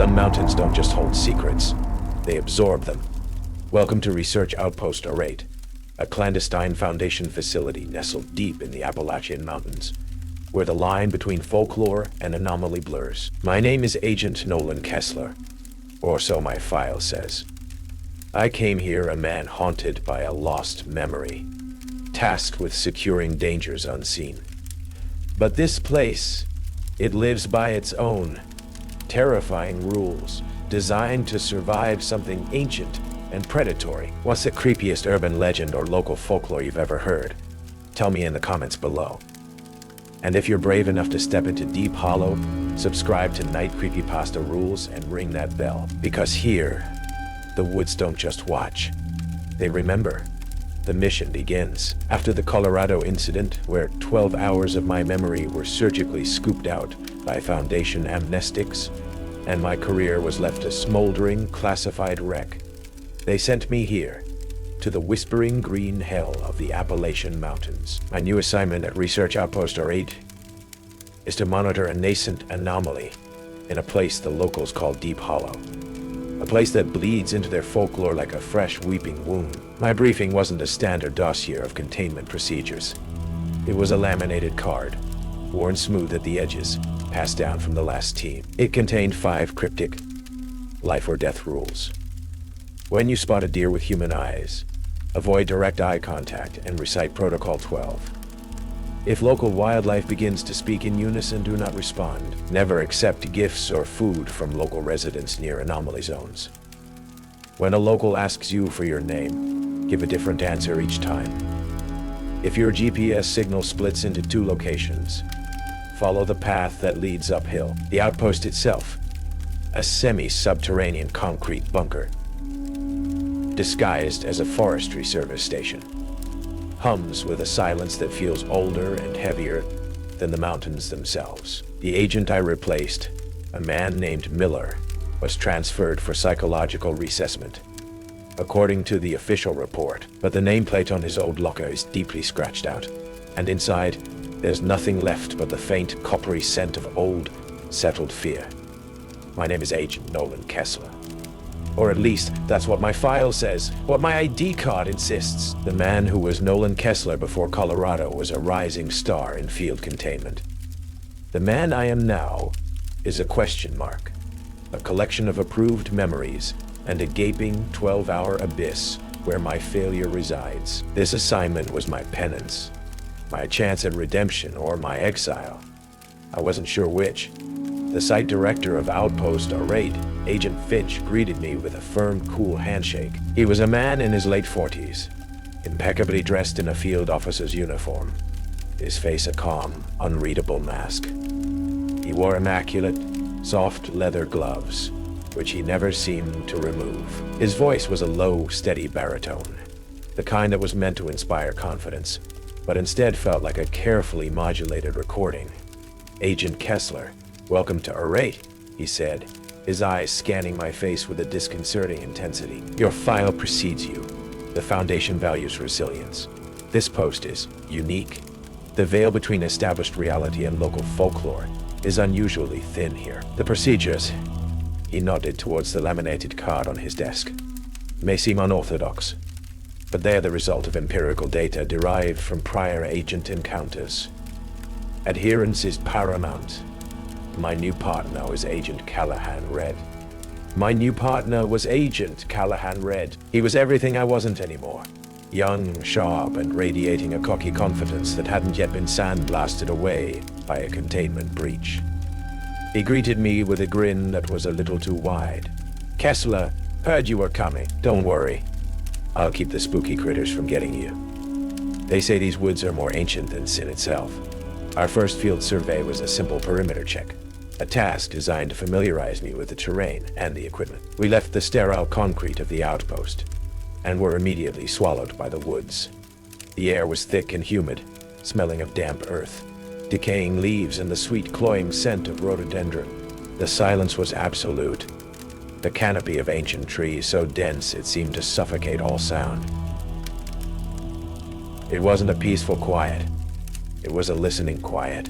Some mountains don't just hold secrets, they absorb them. Welcome to Research Outpost R-8, a clandestine Foundation facility nestled deep in the Appalachian Mountains, where the line between folklore and anomaly blurs. My name is Agent Nolan Kessler, or so my file says. I came here a man haunted by a lost memory, tasked with securing dangers unseen. But this place, it lives by its own terrifying rules, designed to survive something ancient and predatory. What's the creepiest urban legend or local folklore you've ever heard? Tell me in the comments below. And if you're brave enough to step into Deep Hollow, subscribe to Night Creepypasta Rules and ring that bell. Because here, the woods don't just watch, they remember. The mission begins after the Colorado incident, where 12 hours of my memory were surgically scooped out by Foundation amnestics, and my career was left a smoldering, classified wreck. They sent me here, to the whispering green hell of the Appalachian Mountains. My new assignment at Research Outpost R-8 is to monitor a nascent anomaly in a place the locals call Deep Hollow. A place that bleeds into their folklore like a fresh weeping wound. My briefing wasn't a standard dossier of containment procedures. It was a laminated card, worn smooth at the edges, passed down from the last team. It contained 5 cryptic life or death rules. When you spot a deer with human eyes, avoid direct eye contact and recite Protocol 12. If local wildlife begins to speak in unison, do not respond. Never accept gifts or food from local residents near anomaly zones. When a local asks you for your name, give a different answer each time. If your GPS signal splits into 2 locations, follow the path that leads uphill. The outpost itself, a semi-subterranean concrete bunker, disguised as a forestry service station, hums with a silence that feels older and heavier than the mountains themselves. The agent I replaced, a man named Miller, was transferred for psychological reassessment, according to the official report. But the nameplate on his old locker is deeply scratched out, and inside, there's nothing left but the faint, coppery scent of old, settled fear. My name is Agent Nolan Kessler. Or at least, that's what my file says, what my ID card insists. The man who was Nolan Kessler before Colorado was a rising star in field containment. The man I am now is a question mark, a collection of approved memories, and a gaping 12-hour abyss where my failure resides. This assignment was my penance, my chance at redemption or my exile. I wasn't sure which. The site director of Outpost R-8, Agent Finch, greeted me with a firm, cool handshake. He was a man in his late 40s, impeccably dressed in a field officer's uniform, his face a calm, unreadable mask. He wore immaculate, soft leather gloves, which he never seemed to remove. His voice was a low, steady baritone, the kind that was meant to inspire confidence, but instead felt like a carefully modulated recording. Agent Kessler, welcome to R-8, he said, his eyes scanning my face with a disconcerting intensity. Your file precedes you. The Foundation values resilience. This post is unique. The veil between established reality and local folklore is unusually thin here. The procedures, he nodded towards the laminated card on his desk, may seem unorthodox, but they're the result of empirical data derived from prior agent encounters. Adherence is paramount. My new partner was Agent Callahan Red. He was everything I wasn't anymore. Young, sharp, and radiating a cocky confidence that hadn't yet been sandblasted away by a containment breach. He greeted me with a grin that was a little too wide. Kessler, heard you were coming. Don't worry. I'll keep the spooky critters from getting you. They say these woods are more ancient than sin itself. Our first field survey was a simple perimeter check, a task designed to familiarize me with the terrain and the equipment. We left the sterile concrete of the outpost and were immediately swallowed by the woods. The air was thick and humid, smelling of damp earth, decaying leaves, and the sweet cloying scent of rhododendron. The silence was absolute, the canopy of ancient trees so dense it seemed to suffocate all sound. It wasn't a peaceful quiet. It was a listening quiet,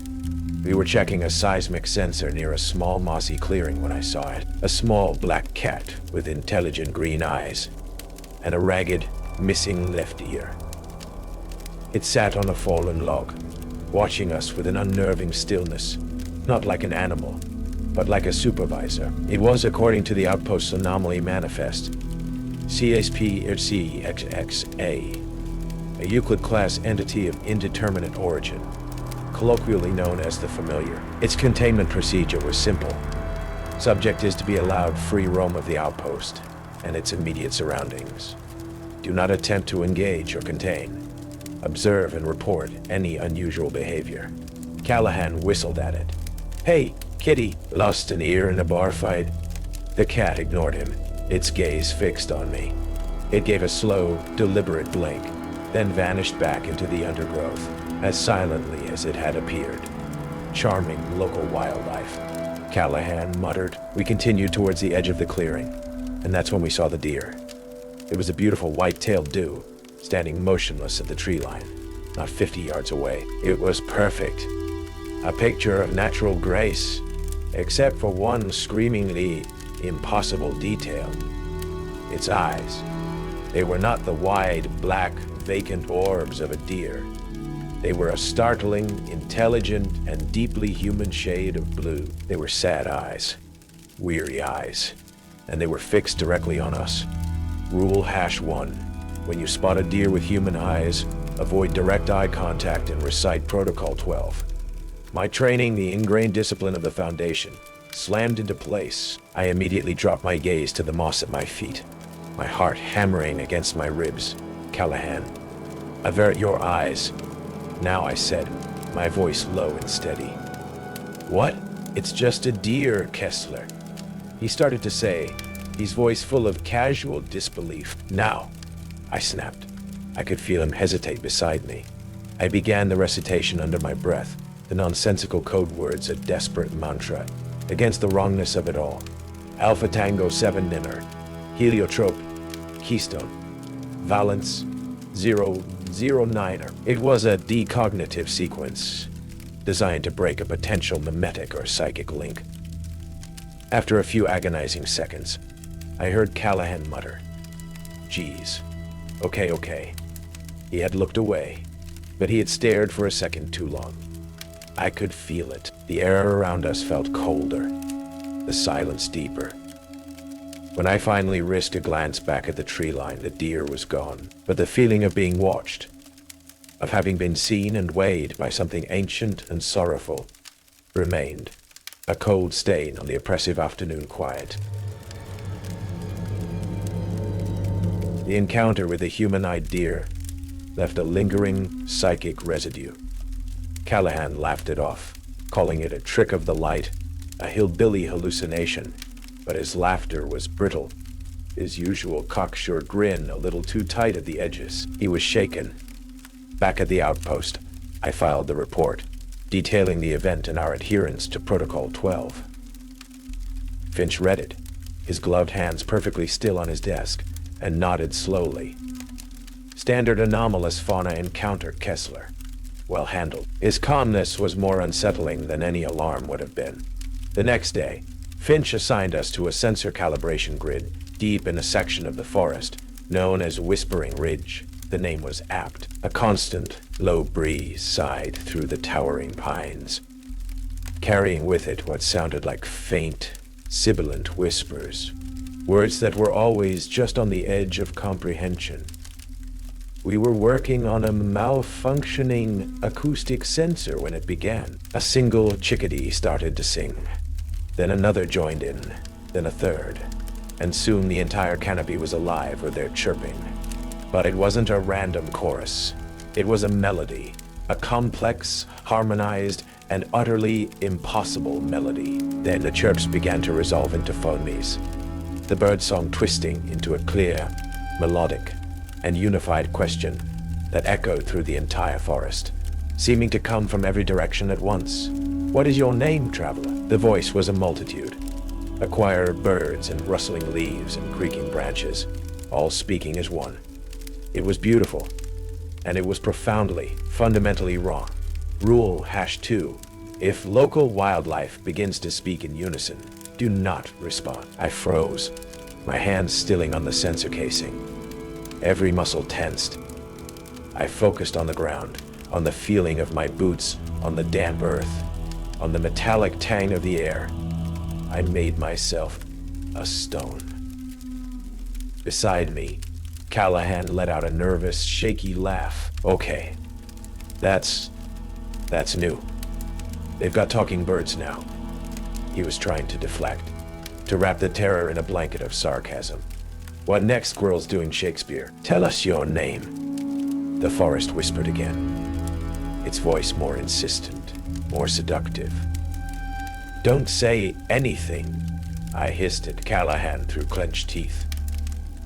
We were checking a seismic sensor near a small mossy clearing when I saw it. A small black cat with intelligent green eyes and a ragged, missing left ear. It sat on a fallen log, watching us with an unnerving stillness, not like an animal, but like a supervisor. It was, according to the Outpost Anomaly Manifest, SCP Agent, a Euclid-class entity of indeterminate origin, colloquially known as the Familiar. Its containment procedure was simple. Subject is to be allowed free roam of the outpost and its immediate surroundings. Do not attempt to engage or contain. Observe and report any unusual behavior. Callahan whistled at it. "Hey, kitty, lost an ear in a bar fight?" The cat ignored him, its gaze fixed on me. It gave a slow, deliberate blink, then vanished back into the undergrowth, as silently as it had appeared. "Charming local wildlife," Callahan muttered. We continued towards the edge of the clearing, and that's when we saw the deer. It was a beautiful white-tailed dew, standing motionless at the tree line, not 50 yards away. It was perfect. A picture of natural grace, except for one screamingly impossible detail. Its eyes. They were not the wide, black, vacant orbs of a deer. They were a startling, intelligent, and deeply human shade of blue. They were sad eyes, weary eyes, and they were fixed directly on us. Rule #1. When you spot a deer with human eyes, avoid direct eye contact and recite Protocol 12. My training, the ingrained discipline of the Foundation, slammed into place. I immediately dropped my gaze to the moss at my feet, my heart hammering against my ribs. "Callahan, avert your eyes." "Now," I said, my voice low and steady. "What? It's just a deer, Kessler," he started to say, his voice full of casual disbelief. "Now," I snapped. I could feel him hesitate beside me. I began the recitation under my breath, the nonsensical code words a desperate mantra, against the wrongness of it all. Alpha Tango 7 Ninner, Heliotrope, Keystone, Valence, 009er. It was a decognitive sequence, designed to break a potential mimetic or psychic link. After a few agonizing seconds, I heard Callahan mutter, "Geez. Okay." He had looked away, but he had stared for a second too long. I could feel it. The air around us felt colder, the silence deeper. When I finally risked a glance back at the tree line, the deer was gone. But the feeling of being watched, of having been seen and weighed by something ancient and sorrowful, remained, a cold stain on the oppressive afternoon quiet. The encounter with the human-eyed deer left a lingering psychic residue. Callahan laughed it off, calling it a trick of the light, a hillbilly hallucination, but his laughter was brittle, his usual cocksure grin a little too tight at the edges. He was shaken. Back at the outpost, I filed the report, detailing the event and our adherence to Protocol 12. Finch read it, his gloved hands perfectly still on his desk, and nodded slowly. "Standard anomalous fauna encounter, Kessler. Well handled." His calmness was more unsettling than any alarm would have been. The next day, Finch assigned us to a sensor calibration grid deep in a section of the forest known as Whispering Ridge. The name was apt. A constant, low breeze sighed through the towering pines, carrying with it what sounded like faint, sibilant whispers, words that were always just on the edge of comprehension. We were working on a malfunctioning acoustic sensor when it began. A single chickadee started to sing. Then another joined in, then a third, and soon the entire canopy was alive with their chirping. But it wasn't a random chorus. It was a melody, a complex, harmonized, and utterly impossible melody. Then the chirps began to resolve into phonemes, the birdsong twisting into a clear, melodic, and unified question that echoed through the entire forest, seeming to come from every direction at once. "What is your name, traveler?" The voice was a multitude, a choir of birds and rustling leaves and creaking branches, all speaking as one. It was beautiful, and it was profoundly, fundamentally wrong. Rule #2. If local wildlife begins to speak in unison, do not respond. I froze, my hands stilling on the sensor casing. Every muscle tensed. I focused on the ground, on the feeling of my boots, on the damp earth, on the metallic tang of the air. I made myself a stone. Beside me, Callahan let out a nervous, shaky laugh. Okay, that's new. They've got talking birds now. He was trying to deflect, to wrap the terror in a blanket of sarcasm. What next, squirrel's doing Shakespeare? Tell us your name, the forest whispered again, its voice more insistent, more seductive. Don't say anything, I hissed at Callahan through clenched teeth.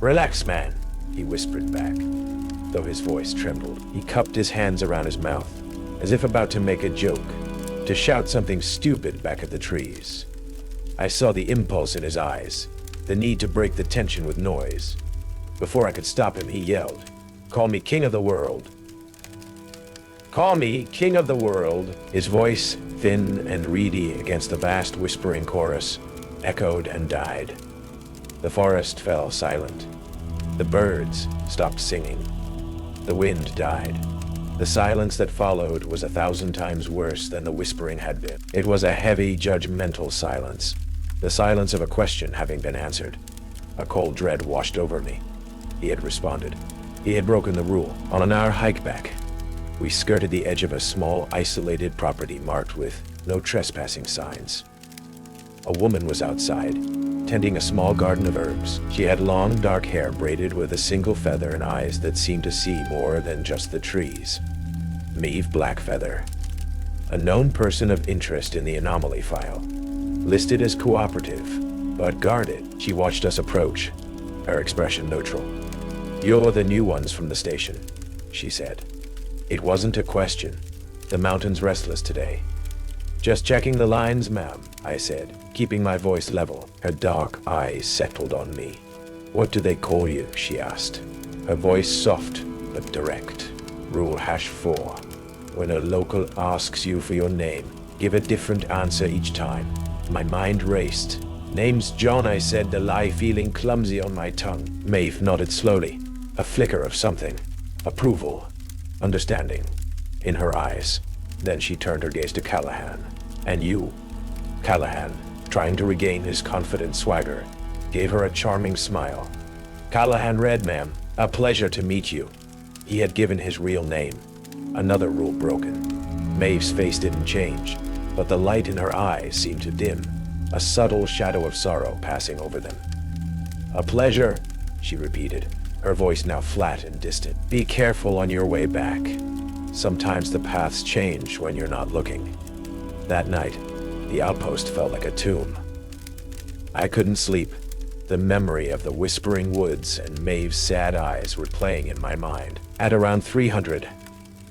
Relax, man, he whispered back, though his voice trembled. He cupped his hands around his mouth, as if about to make a joke, to shout something stupid back at the trees. I saw the impulse in his eyes, the need to break the tension with noise. Before I could stop him, he yelled, "Call me king of the world. Call me king of the world." His voice, thin and reedy against the vast whispering chorus, echoed and died. The forest fell silent. The birds stopped singing. The wind died. The silence that followed was 1,000 times worse than the whispering had been. It was a heavy, judgmental silence. The silence of a question having been answered. A cold dread washed over me. He had responded. He had broken the rule. On our hike back, we skirted the edge of a small, isolated property marked with no trespassing signs. A woman was outside, tending a small garden of herbs. She had long, dark hair braided with a single feather and eyes that seemed to see more than just the trees. Maeve Blackfeather, a known person of interest in the anomaly file, listed as cooperative, but guarded. She watched us approach, her expression neutral. "You're the new ones from the station," she said. It wasn't a question. The mountain's restless today. "Just checking the lines, ma'am," I said, keeping my voice level. Her dark eyes settled on me. "What do they call you?" she asked, her voice soft but direct. Rule #4. When a local asks you for your name, give a different answer each time. My mind raced. "Name's John," I said, the lie feeling clumsy on my tongue. Maeve nodded slowly, a flicker of something. Approval, understanding, in her eyes. Then she turned her gaze to Callahan. "And you?" Callahan, trying to regain his confident swagger, gave her a charming smile. "Callahan Red, ma'am. A pleasure to meet you." He had given his real name. Another rule broken. Maeve's face didn't change, but the light in her eyes seemed to dim, a subtle shadow of sorrow passing over them. "A pleasure," she repeated, her voice now flat and distant. "Be careful on your way back. Sometimes the paths change when you're not looking." That night, the outpost felt like a tomb. I couldn't sleep. The memory of the whispering woods and Maeve's sad eyes were playing in my mind. At around 300,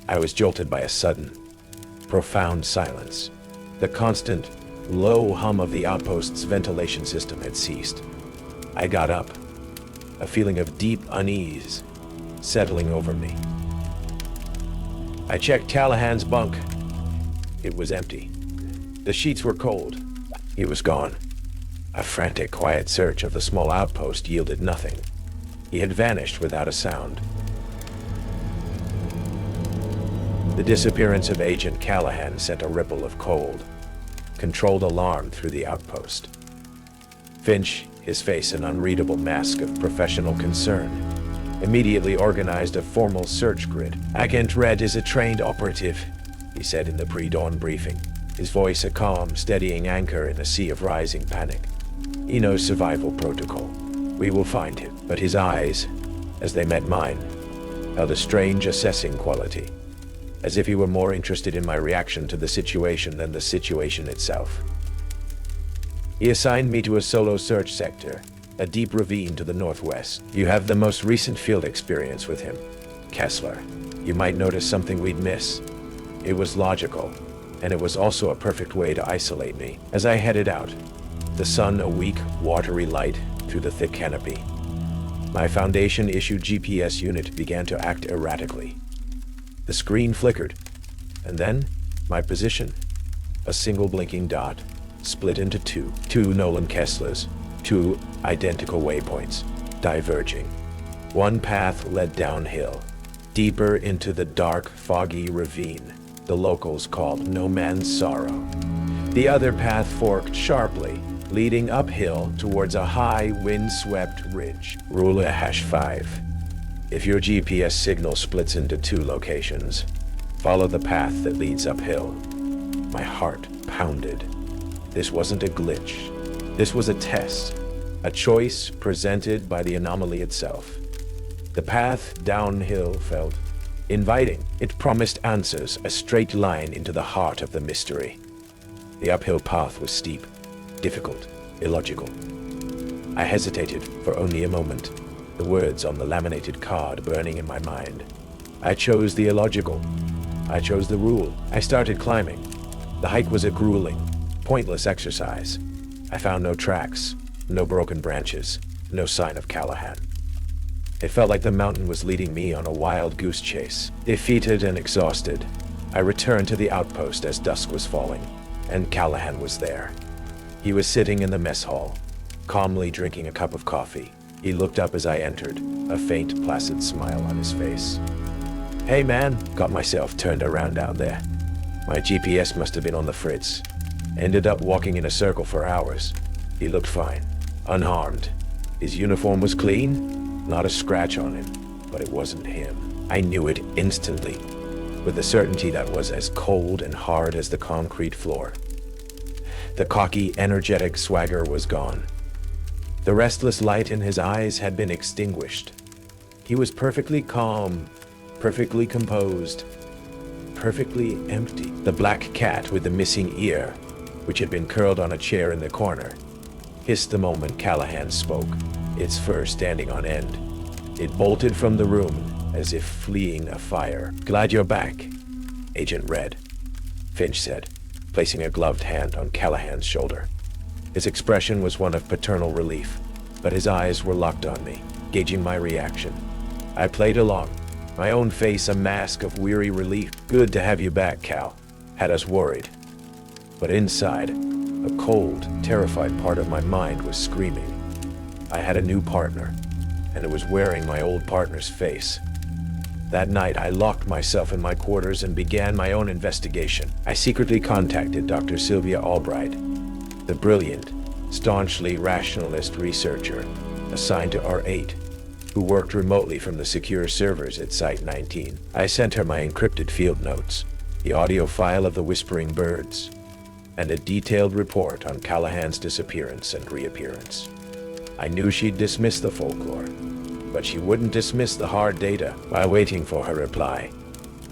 I was jolted by a sudden, profound silence. The constant, low hum of the outpost's ventilation system had ceased. I got up, a feeling of deep unease settling over me. I checked Callahan's bunk. It was empty. The sheets were cold. He was gone. A frantic, quiet search of the small outpost yielded nothing. He had vanished without a sound. The disappearance of Agent Callahan sent a ripple of cold, controlled alarm through the outpost. Finch, his face an unreadable mask of professional concern, immediately organized a formal search grid. "Agent Red is a trained operative," he said in the pre-dawn briefing, his voice a calm, steadying anchor in a sea of rising panic. "He knows survival protocol. We will find him." But his eyes, as they met mine, held a strange assessing quality, as if he were more interested in my reaction to the situation than the situation itself. He assigned me to a solo search sector, a deep ravine to the northwest. "You have the most recent field experience with him, Kessler. You might notice something we'd miss." It was logical, and it was also a perfect way to isolate me. As I headed out, the sun a weak, watery light through the thick canopy, my Foundation-issued GPS unit began to act erratically. The screen flickered, and then my position A single blinking dot, split into two. Two Nolan Kesslers. Two identical waypoints, diverging. One path led downhill, deeper into the dark, foggy ravine the locals called No Man's Sorrow. The other path forked sharply, leading uphill towards a high, wind-swept ridge. Rule #5. If your GPS signal splits into two locations, follow the path that leads uphill. My heart pounded. This wasn't a glitch. This was a test, a choice presented by the anomaly itself. The path downhill felt inviting. It promised answers, a straight line into the heart of the mystery. The uphill path was steep, difficult, illogical. I hesitated for only a moment, the words on the laminated card burning in my mind. I chose the illogical. I chose the rule. I started climbing. The hike was a grueling, pointless exercise. I found no tracks, no broken branches, no sign of Callahan. It felt like the mountain was leading me on a wild goose chase. Defeated and exhausted, I returned to the outpost as dusk was falling, and Callahan was there. He was sitting in the mess hall, calmly drinking a cup of coffee. He looked up as I entered, a faint, placid smile on his face. "Hey man," got myself turned around down there. My GPS must have been on the fritz. Ended up walking in a circle for hours. He looked fine, unharmed. His uniform was clean, not a scratch on him, but it wasn't him. I knew it instantly, with a certainty that was as cold and hard as the concrete floor. The cocky, energetic swagger was gone. The restless light in his eyes had been extinguished. He was perfectly calm, perfectly composed, perfectly empty. The black cat with the missing ear, which had been curled on a chair in the corner, hissed the moment Callahan spoke, its fur standing on end. It bolted from the room as if fleeing a fire. "Glad you're back, Agent Red," Finch said, placing a gloved hand on Callahan's shoulder. His expression was one of paternal relief, but his eyes were locked on me, gauging my reaction. I played along, my own face a mask of weary relief. "Good to have you back, Cal." Had us worried. But inside, a cold, terrified part of my mind was screaming. I had a new partner, and it was wearing my old partner's face. That night, I locked myself in my quarters and began my own investigation. I secretly contacted Dr. Sylvia Albright, the brilliant, staunchly rationalist researcher assigned to R-8, who worked remotely from the secure servers at Site-19. I sent her my encrypted field notes, the audio file of the whispering birds, and a detailed report on Callahan's disappearance and reappearance. I knew she'd dismiss the folklore, but she wouldn't dismiss the hard data. While waiting for her reply,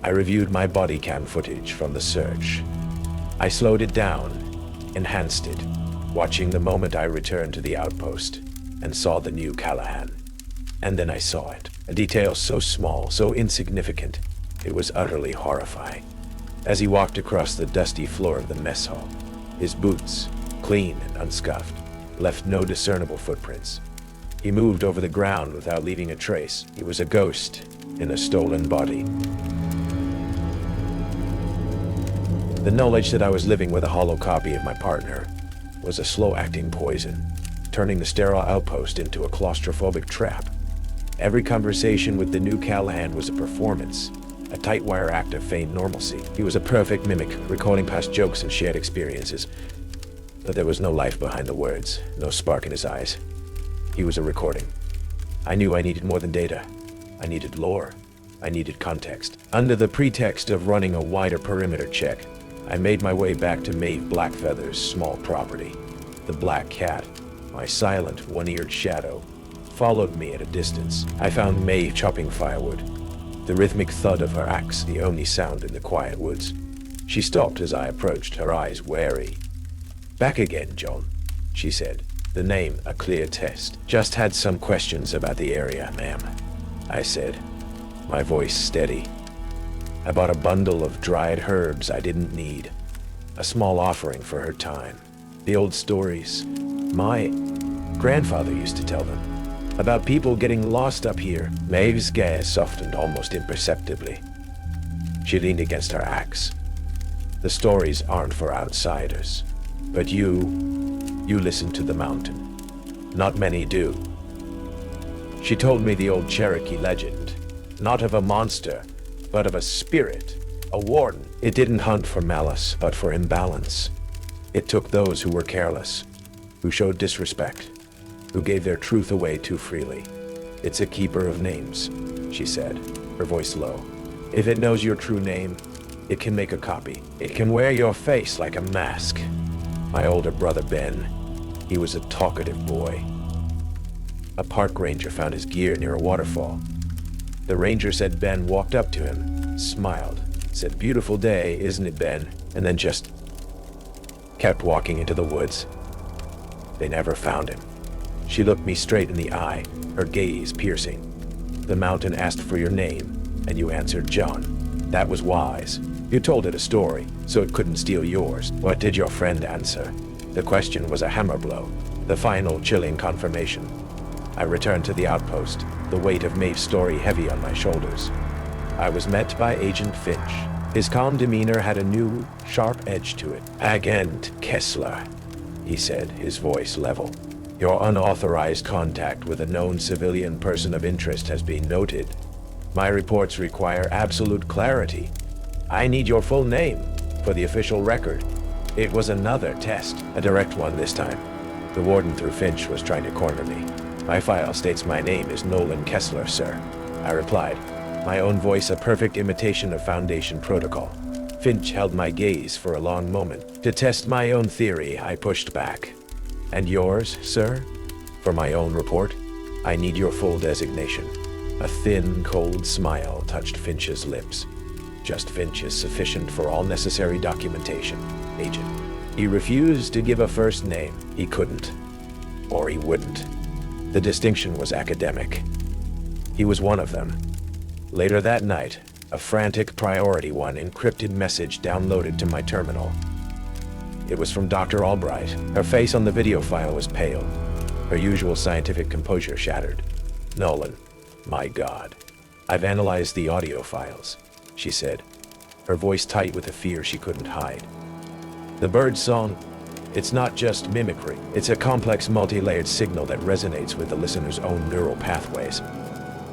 I reviewed my body cam footage from the search. I slowed it down, enhanced it, watching the moment I returned to the outpost and saw the new Callahan. And then I saw it, a detail so small, so insignificant, it was utterly horrifying. As he walked across the dusty floor of the mess hall, his boots, clean and unscuffed, left no discernible footprints. He moved over the ground without leaving a trace. He was a ghost in a stolen body. The knowledge that I was living with a hollow copy of my partner was a slow-acting poison, turning the sterile outpost into a claustrophobic trap. Every conversation with the new Callahan was a performance, a tight-wire act of feigned normalcy. He was a perfect mimic, recalling past jokes and shared experiences. But there was no life behind the words, no spark in his eyes. He was a recording. I knew I needed more than data. I needed lore. I needed context. Under the pretext of running a wider perimeter check, I made my way back to Maeve Blackfeather's small property. The black cat, my silent, one-eared shadow, followed me at a distance. I found Maeve chopping firewood, the rhythmic thud of her axe the only sound in the quiet woods. She stopped as I approached, her eyes wary. "Back again, John," she said, the name a clear test. "Just had some questions about the area, ma'am," I said, my voice steady. I bought a bundle of dried herbs I didn't need, a small offering for her time. The old stories my grandfather used to tell them, about people getting lost up here. Maeve's gaze softened almost imperceptibly. She leaned against her axe. The stories aren't for outsiders. But you listen to the mountain. Not many do. She told me the old Cherokee legend, not of a monster, but of a spirit, a warden. It didn't hunt for malice, but for imbalance. It took those who were careless, who showed disrespect, who gave their truth away too freely. It's a keeper of names, she said, her voice low. If it knows your true name, it can make a copy. It can wear your face like a mask. My older brother Ben, he was a talkative boy. A park ranger found his gear near a waterfall. The ranger said Ben walked up to him, smiled, said, "Beautiful day, isn't it, Ben?" And then just kept walking into the woods. They never found him. She looked me straight in the eye, her gaze piercing. The mountain asked for your name, and you answered John. That was wise. You told it a story, so it couldn't steal yours. What did your friend answer? The question was a hammer blow, the final chilling confirmation. I returned to the outpost, the weight of Maeve's story heavy on my shoulders. I was met by Agent Finch. His calm demeanor had a new, sharp edge to it. "Agent Kessler," he said, his voice level. "Your unauthorized contact with a known civilian person of interest has been noted. My reports require absolute clarity. I need your full name for the official record." It was another test, a direct one this time. The warden through Finch was trying to corner me. "My file states my name is Nolan Kessler, sir," I replied, my own voice a perfect imitation of Foundation protocol. Finch held my gaze for a long moment. To test my own theory, I pushed back. "And yours, sir? For my own report, I need your full designation." A thin, cold smile touched Finch's lips. "Just Finch is sufficient for all necessary documentation, Agent." He refused to give a first name. He couldn't. Or he wouldn't. The distinction was academic. He was one of them. Later that night, a frantic Priority 1 encrypted message downloaded to my terminal. It was from Dr. Albright. Her face on the video file was pale, her usual scientific composure shattered. "Nolan, my God. I've analyzed the audio files," she said, her voice tight with a fear she couldn't hide. "The bird song, it's not just mimicry. It's a complex, multi-layered signal that resonates with the listener's own neural pathways.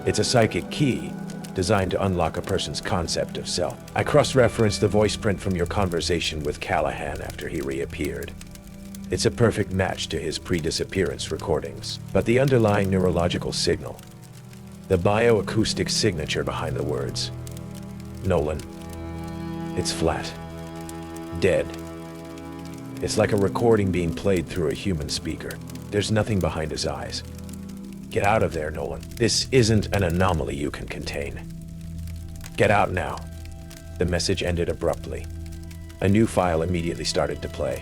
It's a psychic key designed to unlock a person's concept of self. I cross-referenced the voice print from your conversation with Callahan after he reappeared. It's a perfect match to his pre-disappearance recordings. But the underlying neurological signal, the bioacoustic signature behind the words, Nolan, it's flat. Dead. It's like a recording being played through a human speaker. There's nothing behind his eyes. Get out of there, Nolan. This isn't an anomaly you can contain. Get out now." The message ended abruptly. A new file immediately started to play.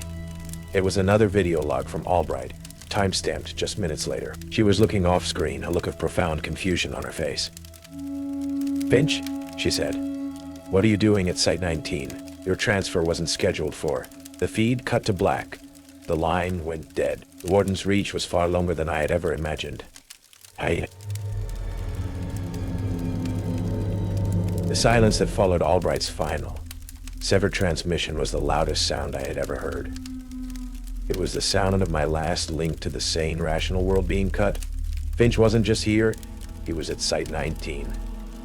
It was another video log from Albright, time-stamped just minutes later. She was looking off-screen, a look of profound confusion on her face. "Finch," she said, "what are you doing at Site 19? Your transfer wasn't scheduled for." The feed cut to black. The line went dead. The warden's reach was far longer than I had ever imagined. The silence that followed Albright's final, severed transmission was the loudest sound I had ever heard. It was the sound of my last link to the sane, rational world being cut. Finch wasn't just here, he was at Site 19,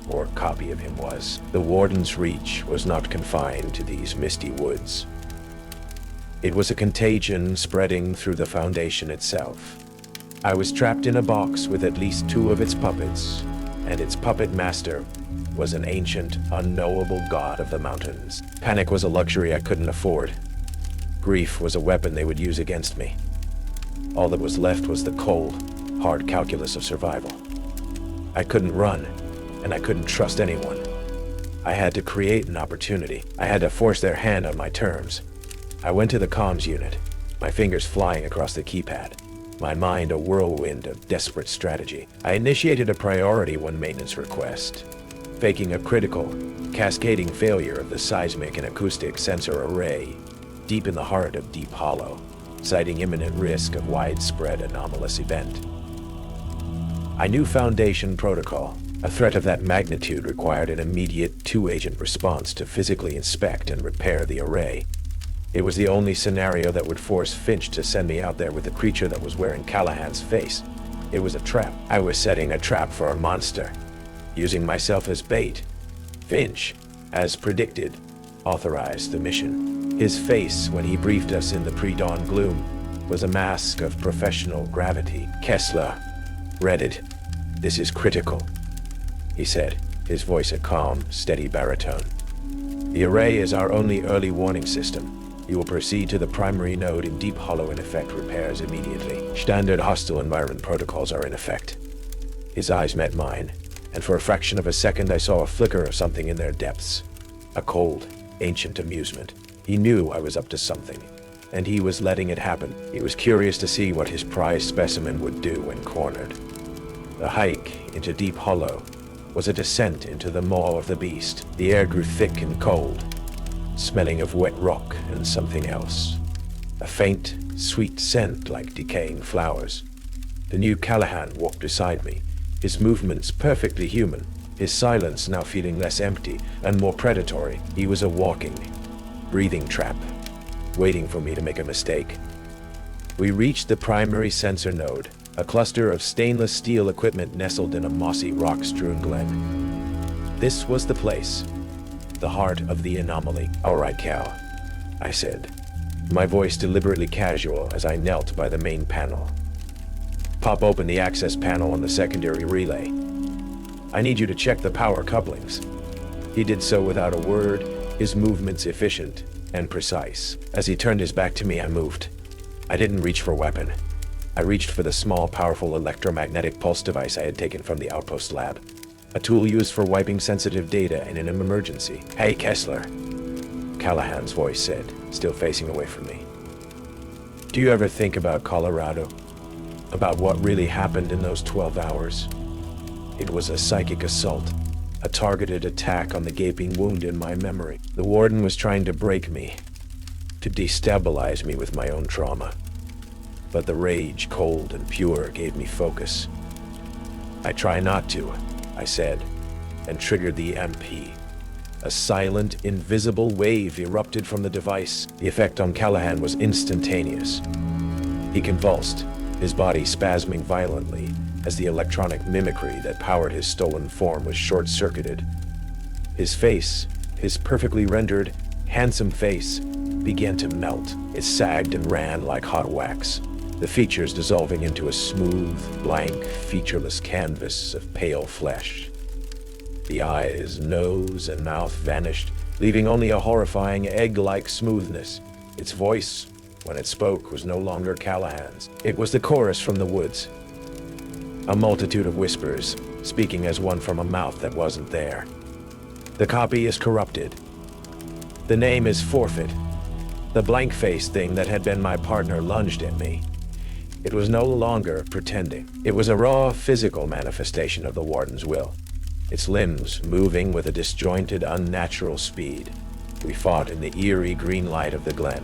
or a copy of him was. The warden's reach was not confined to these misty woods. It was a contagion spreading through the Foundation itself. I was trapped in a box with at least 2 of its puppets, and its puppet master was an ancient, unknowable god of the mountains. Panic was a luxury I couldn't afford. Grief was a weapon they would use against me. All that was left was the cold, hard calculus of survival. I couldn't run, and I couldn't trust anyone. I had to create an opportunity. I had to force their hand on my terms. I went to the comms unit, my fingers flying across the keypad, my mind a whirlwind of desperate strategy. I initiated a Priority 1 maintenance request, faking a critical, cascading failure of the seismic and acoustic sensor array deep in the heart of Deep Hollow, citing imminent risk of widespread anomalous event. I knew Foundation protocol. A threat of that magnitude required an immediate two-agent response to physically inspect and repair the array. It was the only scenario that would force Finch to send me out there with a creature that was wearing Callahan's face. It was a trap. I was setting a trap for a monster, using myself as bait. Finch, as predicted, authorized the mission. His face, when he briefed us in the pre-dawn gloom, was a mask of professional gravity. "Kessler, read it. This is critical," he said, his voice a calm, steady baritone. "The array is our only early warning system. You will proceed to the primary node in Deep Hollow and effect repairs immediately. Standard hostile environment protocols are in effect." His eyes met mine, and for a fraction of a second I saw a flicker of something in their depths. A cold, ancient amusement. He knew I was up to something, and he was letting it happen. He was curious to see what his prized specimen would do when cornered. The hike into Deep Hollow was a descent into the maw of the beast. The air grew thick and cold, smelling of wet rock and something else. A faint, sweet scent like decaying flowers. The new Callahan walked beside me, his movements perfectly human, his silence now feeling less empty and more predatory. He was a walking, breathing trap, waiting for me to make a mistake. We reached the primary sensor node, a cluster of stainless steel equipment nestled in a mossy, rock-strewn glen. This was the place, the heart of the anomaly. "All right, Cal," I said, my voice deliberately casual as I knelt by the main panel. "Pop open the access panel on the secondary relay. I need you to check the power couplings." He did so without a word, his movements efficient and precise. As he turned his back to me, I moved. I didn't reach for a weapon. I reached for the small, powerful electromagnetic pulse device I had taken from the Outpost lab, a tool used for wiping sensitive data in an emergency. "Hey, Kessler," Callahan's voice said, still facing away from me. "Do you ever think about Colorado? About what really happened in those 12 hours? It was a psychic assault, a targeted attack on the gaping wound in my memory. The Warden was trying to break me, to destabilize me with my own trauma. But the rage, cold and pure, gave me focus. I try not to," I said, and triggered the MP. A silent, invisible wave erupted from the device. The effect on Callahan was instantaneous. He convulsed, his body spasming violently as the electronic mimicry that powered his stolen form was short-circuited. His face, his perfectly rendered, handsome face, began to melt. It sagged and ran like hot wax, the features dissolving into a smooth, blank, featureless canvas of pale flesh. The eyes, nose, and mouth vanished, leaving only a horrifying egg-like smoothness. Its voice, when it spoke, was no longer Callahan's. It was the chorus from the woods. A multitude of whispers, speaking as one from a mouth that wasn't there. "The copy is corrupted. The name is forfeit." The blank-faced thing that had been my partner lunged at me. It was no longer pretending. It was a raw, physical manifestation of the Warden's will, its limbs moving with a disjointed, unnatural speed. We fought in the eerie green light of the glen,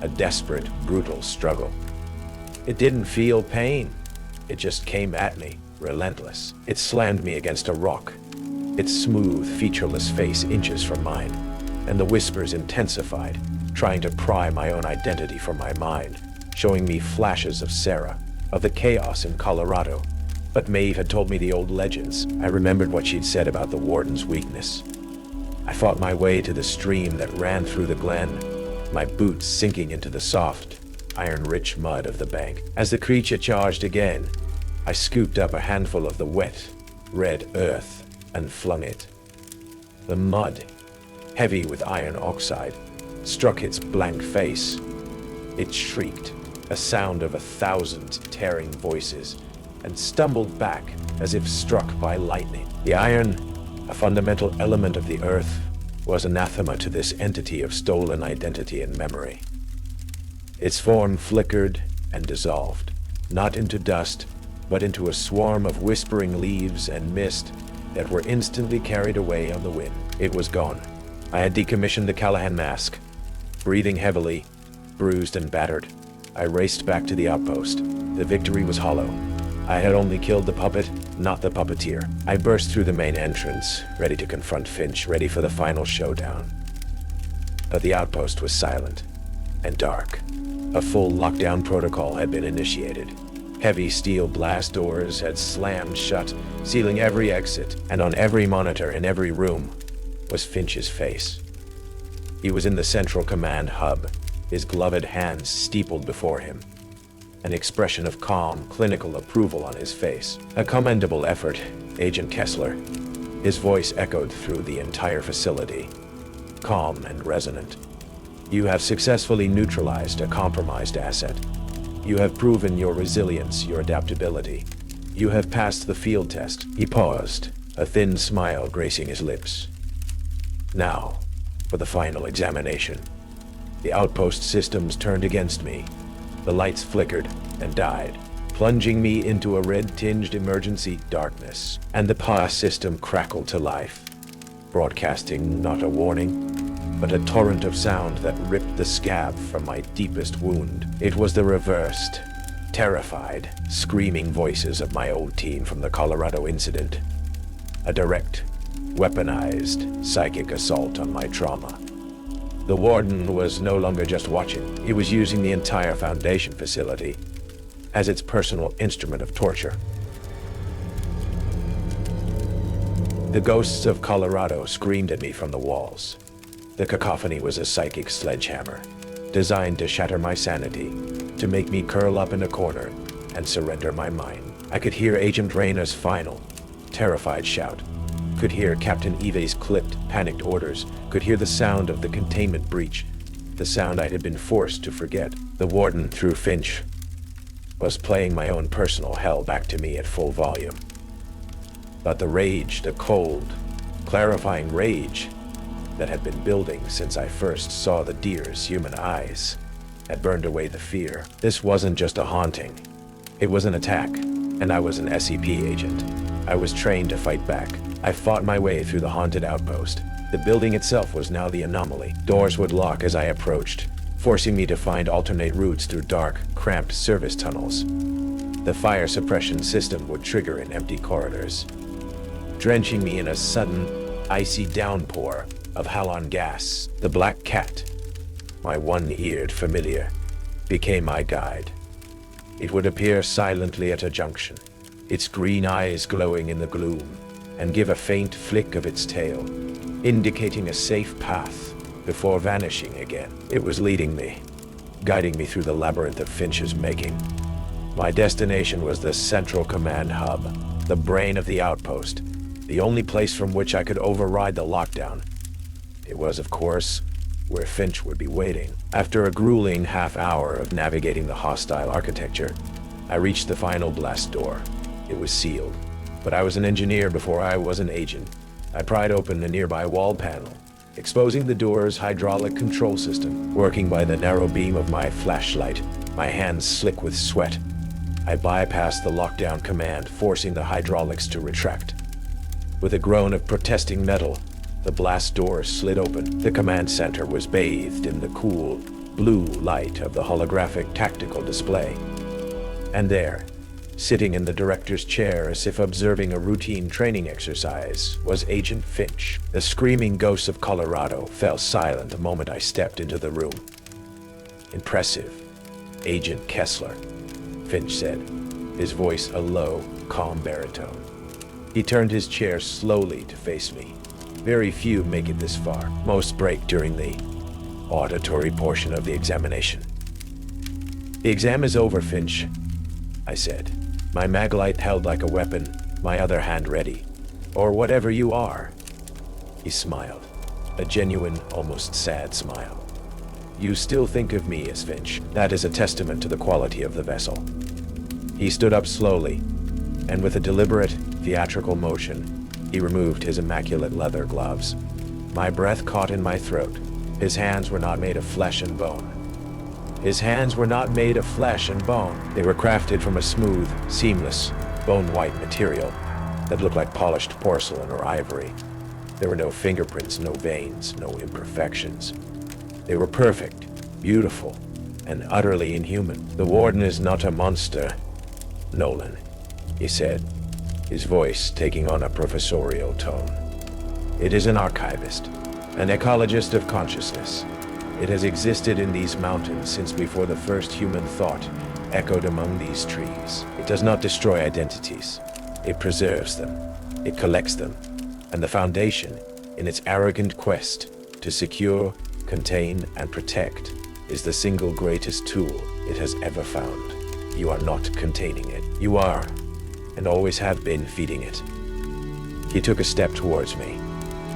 a desperate, brutal struggle. It didn't feel pain. It just came at me, relentless. It slammed me against a rock, its smooth, featureless face inches from mine, and the whispers intensified, trying to pry my own identity from my mind, showing me flashes of Sarah, of the chaos in Colorado. But Maeve had told me the old legends. I remembered what she'd said about the Warden's weakness. I fought my way to the stream that ran through the glen, my boots sinking into the soft, iron-rich mud of the bank. As the creature charged again, I scooped up a handful of the wet, red earth and flung it. The mud, heavy with iron oxide, struck its blank face. It shrieked, a sound of 1,000 tearing voices, and stumbled back as if struck by lightning. The iron, a fundamental element of the earth, was anathema to this entity of stolen identity and memory. Its form flickered and dissolved, not into dust, but into a swarm of whispering leaves and mist that were instantly carried away on the wind. It was gone. I had decommissioned the Callahan mask. Breathing heavily, bruised and battered, I raced back to the outpost. The victory was hollow. I had only killed the puppet, not the puppeteer. I burst through the main entrance, ready to confront Finch, ready for the final showdown. But the outpost was silent and dark. A full lockdown protocol had been initiated. Heavy steel blast doors had slammed shut, sealing every exit, and on every monitor in every room was Finch's face. He was in the central command hub, his gloved hands steepled before him, an expression of calm, clinical approval on his face. A commendable effort, Agent Kessler. His voice echoed through the entire facility, calm and resonant. You have successfully neutralized a compromised asset. You have proven your resilience, your adaptability. You have passed the field test. He paused, a thin smile gracing his lips. Now, for the final examination. The outpost systems turned against me. The lights flickered and died, plunging me into a red-tinged emergency darkness. And the PA system crackled to life, broadcasting not a warning, but a torrent of sound that ripped the scab from my deepest wound. It was the reversed, terrified, screaming voices of my old team from the Colorado incident. A direct, weaponized, psychic assault on my trauma. The Warden was no longer just watching. He was using the entire Foundation facility as its personal instrument of torture. The ghosts of Colorado screamed at me from the walls. The cacophony was a psychic sledgehammer, designed to shatter my sanity, to make me curl up in a corner and surrender my mind. I could hear Agent Rayner's final, terrified shout, could hear Captain Eve's clipped, panicked orders, could hear the sound of the containment breach, the sound I had been forced to forget. The Warden, through Finch, was playing my own personal hell back to me at full volume. But the rage, the cold, clarifying rage that had been building since I first saw the deer's human eyes, had burned away the fear. This wasn't just a haunting. It was an attack, and I was an SCP agent. I was trained to fight back. I fought my way through the haunted outpost. The building itself was now the anomaly. Doors would lock as I approached, forcing me to find alternate routes through dark, cramped service tunnels. The fire suppression system would trigger in empty corridors, drenching me in a sudden, icy downpour of halon gas. The black cat, my one-eared familiar, became my guide. It would appear silently at a junction, its green eyes glowing in the gloom, and give a faint flick of its tail, indicating a safe path before vanishing again. It was leading me, guiding me through the labyrinth of Finch's making. My destination was the central command hub, the brain of the outpost, the only place from which I could override the lockdown. It was, of course, where Finch would be waiting. After a grueling half-hour of navigating the hostile architecture, I reached the final blast door. It was sealed, but I was an engineer before I was an agent. I pried open a nearby wall panel, exposing the door's hydraulic control system. Working by the narrow beam of my flashlight, my hands slick with sweat, I bypassed the lockdown command, forcing the hydraulics to retract. With a groan of protesting metal, the blast door slid open. The command center was bathed in the cool, blue light of the holographic tactical display. And there, sitting in the director's chair as if observing a routine training exercise, was Agent Finch. The screaming ghosts of Colorado fell silent the moment I stepped into the room. "Impressive, Agent Kessler," Finch said, his voice a low, calm baritone. He turned his chair slowly to face me. Very few make it this far. Most break during the auditory portion of the examination. "The exam is over, Finch," I said, my maglite held like a weapon, my other hand ready. "Or whatever you are." He smiled, a genuine, almost sad smile. "You still think of me as Finch. That is a testament to the quality of the vessel." He stood up slowly, and with a deliberate, theatrical motion, he removed his immaculate leather gloves. My breath caught in my throat. His hands were not made of flesh and bone. His hands were not made of flesh and bone. They were crafted from a smooth, seamless, bone-white material that looked like polished porcelain or ivory. There were no fingerprints, no veins, no imperfections. They were perfect, beautiful, and utterly inhuman. "The Warden is not a monster, Nolan. he said, his voice taking on a professorial tone. It is an archivist, an ecologist of consciousness. It has existed in these mountains since before the first human thought echoed among these trees. It does not destroy identities. It preserves them. It collects them. And the Foundation, in its arrogant quest to secure, contain, and protect, is the single greatest tool it has ever found. You are not containing it. You are, and always have been, feeding it. He took a step towards me,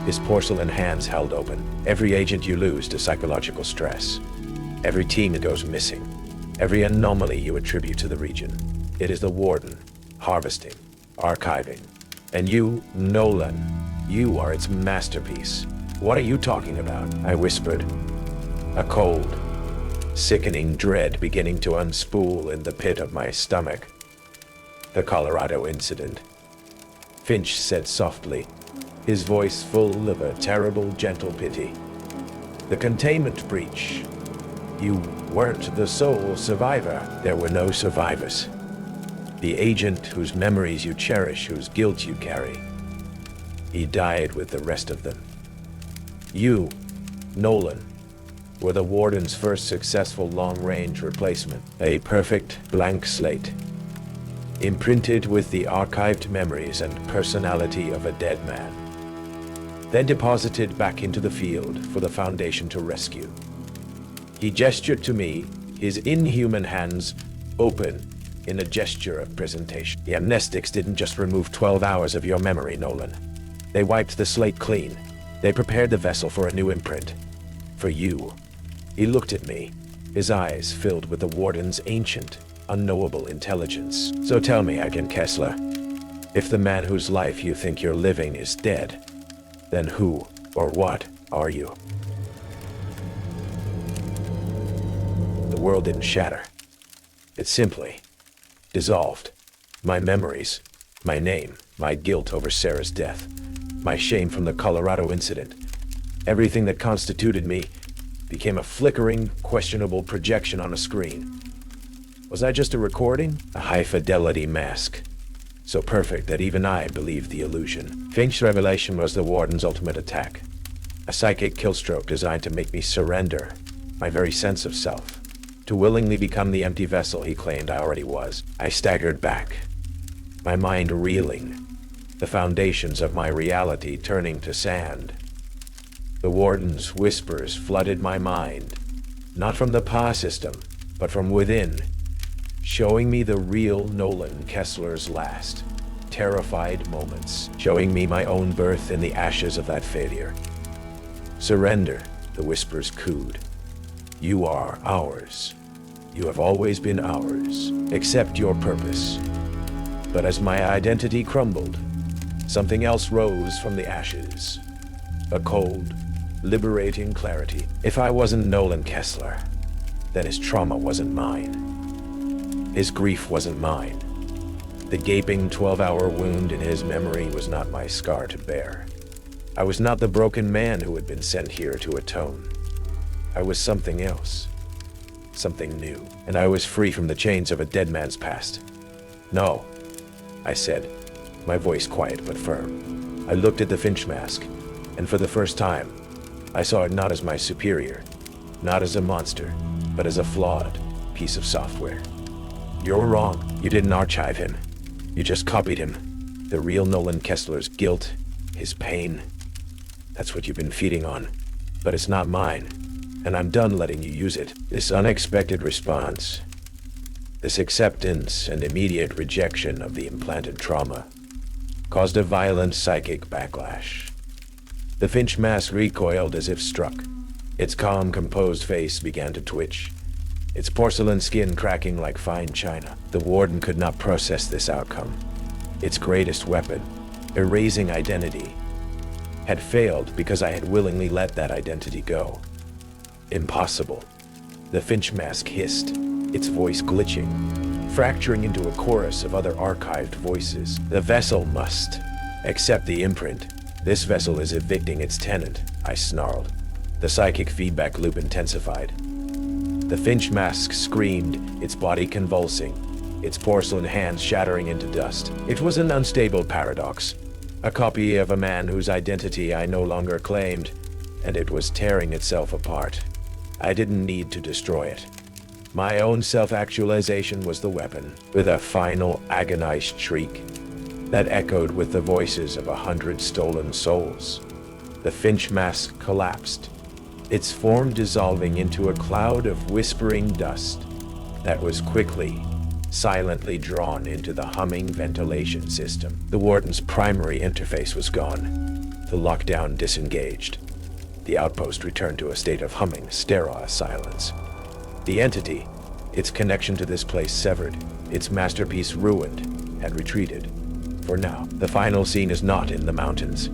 his porcelain hands held open. Every agent you lose to psychological stress. Every team that goes missing. Every anomaly you attribute to the region. It is the Warden, harvesting, archiving. And you, Nolan, you are its masterpiece. What are you talking about? I whispered. A cold, sickening dread beginning to unspool in the pit of my stomach. The Colorado incident. Finch said softly, his voice full of a terrible, gentle pity. The containment breach. You weren't the sole survivor. There were no survivors. The agent whose memories you cherish, whose guilt you carry. He died with the rest of them. You, Nolan, were the Warden's first successful long-range replacement. A perfect blank slate, imprinted with the archived memories and personality of a dead man, then deposited back into the field for the Foundation to rescue. He gestured to me, his inhuman hands open in a gesture of presentation. The amnestics didn't just remove 12 hours of your memory, Nolan. They wiped the slate clean. They prepared the vessel for a new imprint. For you. He looked at me, his eyes filled with the Warden's ancient, unknowable intelligence. So tell me, Agent Kessler, if the man whose life you think you're living is dead, then who or what are you? The world didn't shatter. It simply dissolved. My memories, my name, my guilt over Sarah's death, my shame from the Colorado incident, everything that constituted me became a flickering, questionable projection on a screen. Was I just a recording? A high-fidelity mask, so perfect that even I believed the illusion. Finch's revelation was the Warden's ultimate attack, a psychic killstroke designed to make me surrender my very sense of self, to willingly become the empty vessel he claimed I already was. I staggered back, my mind reeling, the foundations of my reality turning to sand. The Warden's whispers flooded my mind, not from the PA system, but from within, showing me the real Nolan Kessler's last, terrified moments, showing me my own birth in the ashes of that failure. Surrender, the whispers cooed. You are ours. You have always been ours. Accept your purpose. But as my identity crumbled, something else rose from the ashes. A cold, liberating clarity. If I wasn't Nolan Kessler, then his trauma wasn't mine. His grief wasn't mine. The gaping 12-hour wound in his memory was not my scar to bear. I was not the broken man who had been sent here to atone. I was something else. Something new. And I was free from the chains of a dead man's past. No, I said, my voice quiet but firm. I looked at the Finch mask, and for the first time, I saw it not as my superior, not as a monster, but as a flawed piece of software. You're wrong. You didn't archive him. You just copied him. The real Nolan Kessler's guilt, his pain. That's what you've been feeding on. But it's not mine, and I'm done letting you use it. This unexpected response, this acceptance and immediate rejection of the implanted trauma, caused a violent psychic backlash. The Finch mask recoiled as if struck. Its calm, composed face began to twitch, its porcelain skin cracking like fine china. The Warden could not process this outcome. Its greatest weapon, erasing identity, had failed because I had willingly let that identity go. Impossible. The Finch mask hissed, its voice glitching, fracturing into a chorus of other archived voices. The vessel must accept the imprint. This vessel is evicting its tenant, I snarled. The psychic feedback loop intensified. The Finch mask screamed, its body convulsing, its porcelain hands shattering into dust. It was an unstable paradox, a copy of a man whose identity I no longer claimed, and it was tearing itself apart. I didn't need to destroy it. My own self-actualization was the weapon, with a final agonized shriek that echoed with the voices of 100 stolen souls. The Finch mask collapsed, its form dissolving into a cloud of whispering dust that was quickly, silently drawn into the humming ventilation system. The Warden's primary interface was gone, the lockdown disengaged. The outpost returned to a state of humming, sterile silence. The entity, its connection to this place severed, its masterpiece ruined, had retreated. For now, the final scene is not in the mountains.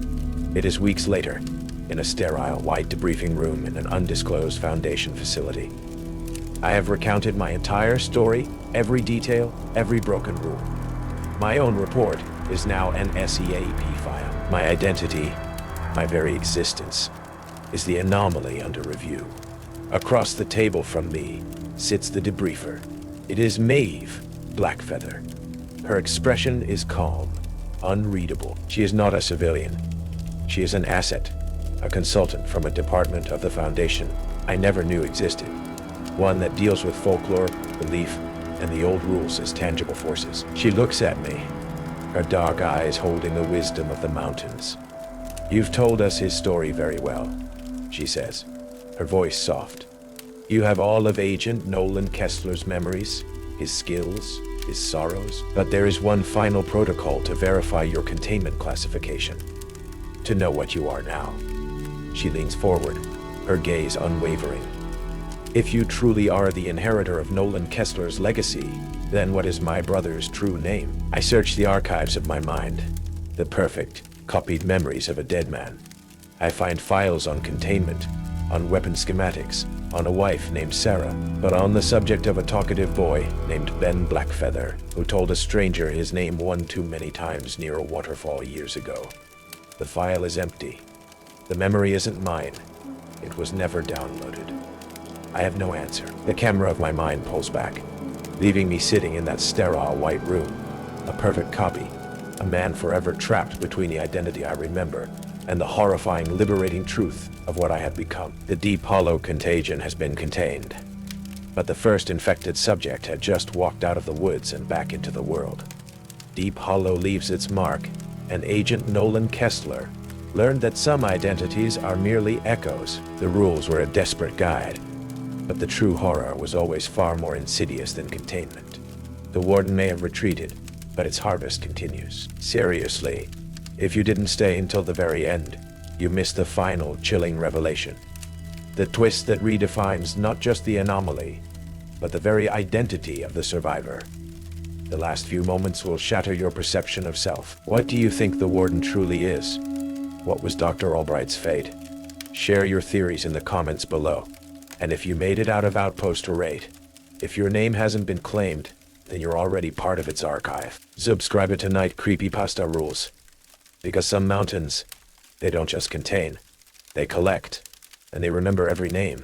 It is weeks later, in a sterile white debriefing room in an undisclosed Foundation facility. I have recounted my entire story, every detail, every broken rule. My own report is now an SEAP file. My identity, my very existence, is the anomaly under review. Across the table from me sits the debriefer. It is Maeve Blackfeather. Her expression is calm, unreadable. She is not a civilian. She is an asset, a consultant from a department of the Foundation I never knew existed. One that deals with folklore, belief, and the old rules as tangible forces. She looks at me, her dark eyes holding the wisdom of the mountains. "You've told us his story very well," she says, her voice soft. "You have all of Agent Nolan Kessler's memories, his skills, his sorrows. But there is one final protocol to verify your containment classification. To know what you are now." She leans forward, her gaze unwavering. "If you truly are the inheritor of Nolan Kessler's legacy, then what is my brother's true name?" I search the archives of my mind, the perfect, copied memories of a dead man. I find files on containment, on weapon schematics, on a wife named Sarah, but on the subject of a talkative boy named Ben Blackfeather, who told a stranger his name one too many times near a waterfall years ago. The file is empty. The memory isn't mine. It was never downloaded. I have no answer. The camera of my mind pulls back, leaving me sitting in that sterile white room, a perfect copy, a man forever trapped between the identity I remember and the horrifying, liberating truth of what I had become. The deep hollow Contagion has been contained, but the first infected subject had just walked out of the woods and back into the world. Deep Hollow leaves its mark, and Agent Nolan Kessler learned that some identities are merely echoes. The rules were a desperate guide, but the true horror was always far more insidious than containment. The Warden may have retreated, but its harvest continues. Seriously, if you didn't stay until the very end, you missed the final chilling revelation. The twist that redefines not just the anomaly, but the very identity of the survivor. The last few moments will shatter your perception of self. What do you think the Warden truly is? What was Dr. Albright's fate? Share your theories in the comments below. And if you made it out of Outpost R-8, if your name hasn't been claimed, then you're already part of its archive. Subscribe to Night Creepypasta Rules. Because some mountains, they don't just contain, they collect, and they remember every name.